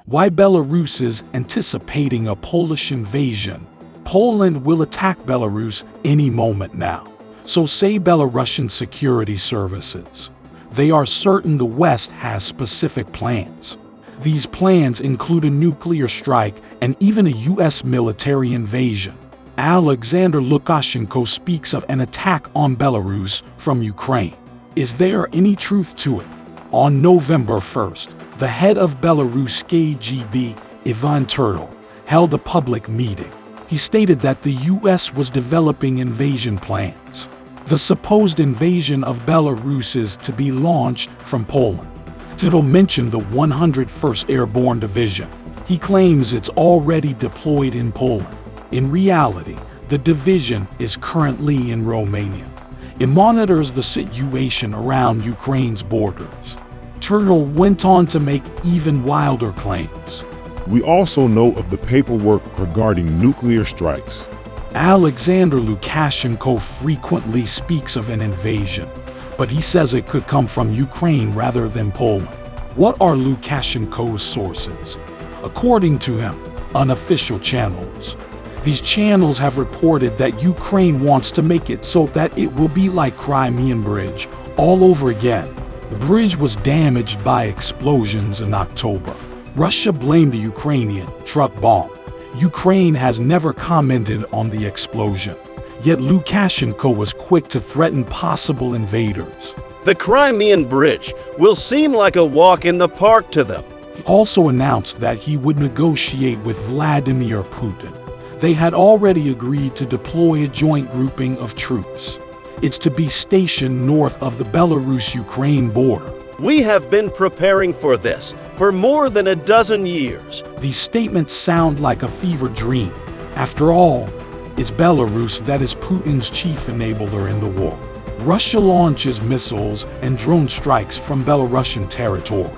Why Belarus is anticipating a Polish invasion. Poland will attack Belarus any moment now, so say Belarusian security services. They are certain the West has specific plans. These plans include a nuclear strike and even a U.S. military invasion. Alexander Lukashenko speaks of an attack on Belarus from Ukraine. Is there any truth to it? On November 1st, the head of Belarus KGB, Ivan Turtle, held a public meeting. He stated that the U.S. was developing invasion plans. The supposed invasion of Belarus is to be launched from Poland. Turtle mentioned the 101st Airborne Division. He claims it's already deployed in Poland. In reality, the division is currently in Romania. It monitors the situation around Ukraine's borders. Turtle went on to make even wilder claims. We also know of the paperwork regarding nuclear strikes. Alexander Lukashenko frequently speaks of an invasion, but he says it could come from Ukraine rather than Poland. What are Lukashenko's sources? According to him, unofficial channels. These channels have reported that Ukraine wants to make it so that it will be like Crimean Bridge all over again. The bridge was damaged by explosions in October. Russia blamed the Ukrainian truck bomb. Ukraine has never commented on the explosion. Yet Lukashenko was quick to threaten possible invaders. The Crimean Bridge will seem like a walk in the park to them. He also announced that he would negotiate with Vladimir Putin. They had already agreed to deploy a joint grouping of troops. It's to be stationed north of the Belarus-Ukraine border. We have been preparing for this for more than a dozen years. These statements sound like a fever dream. After all, it's Belarus that is Putin's chief enabler in the war. Russia launches missiles and drone strikes from Belarusian territory.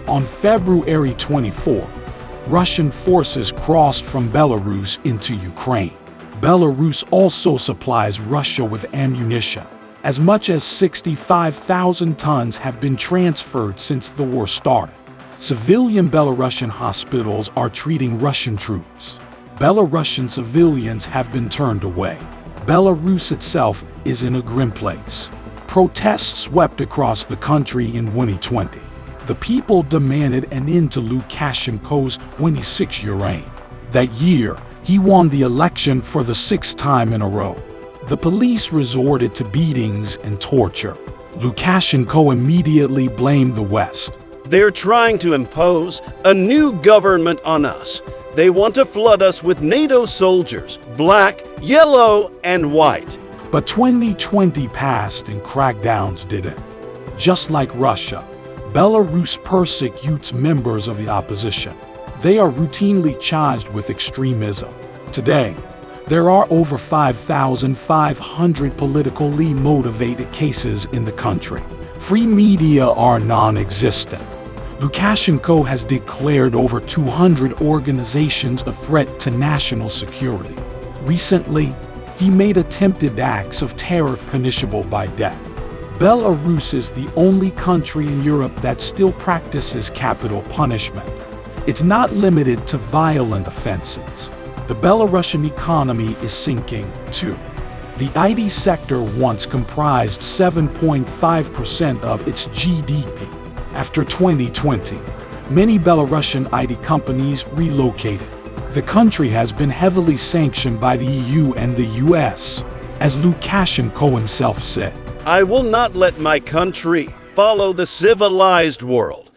On February 24th, Russian forces crossed from Belarus into Ukraine. Belarus also supplies Russia with ammunition. As much as 65,000 tons have been transferred since the war started. Civilian Belarusian hospitals are treating Russian troops. Belarusian civilians have been turned away. Belarus itself is in a grim place. Protests swept across the country in 2020. The people demanded an end to Lukashenko's 26-year reign. That year, he won the election for the 6th time in a row. The police resorted to beatings and torture. Lukashenko immediately blamed the West. They're trying to impose a new government on us. They want to flood us with NATO soldiers, black, yellow, and white. But 2020 passed and crackdowns didn't. Just like Russia, Belarus persecutes members of the opposition. They are routinely charged with extremism. Today, there are over 5,500 politically motivated cases in the country. Free media are non-existent. Lukashenko has declared over 200 organizations a threat to national security. Recently, he made attempted acts of terror punishable by death. Belarus is the only country in Europe that still practices capital punishment. It's not limited to violent offenses. The Belarusian economy is sinking, too. The IT sector once comprised 7.5% of its GDP. After 2020, many Belarusian IT companies relocated. The country has been heavily sanctioned by the EU and the US, as Lukashenko himself said. I will not let my country follow the civilized world.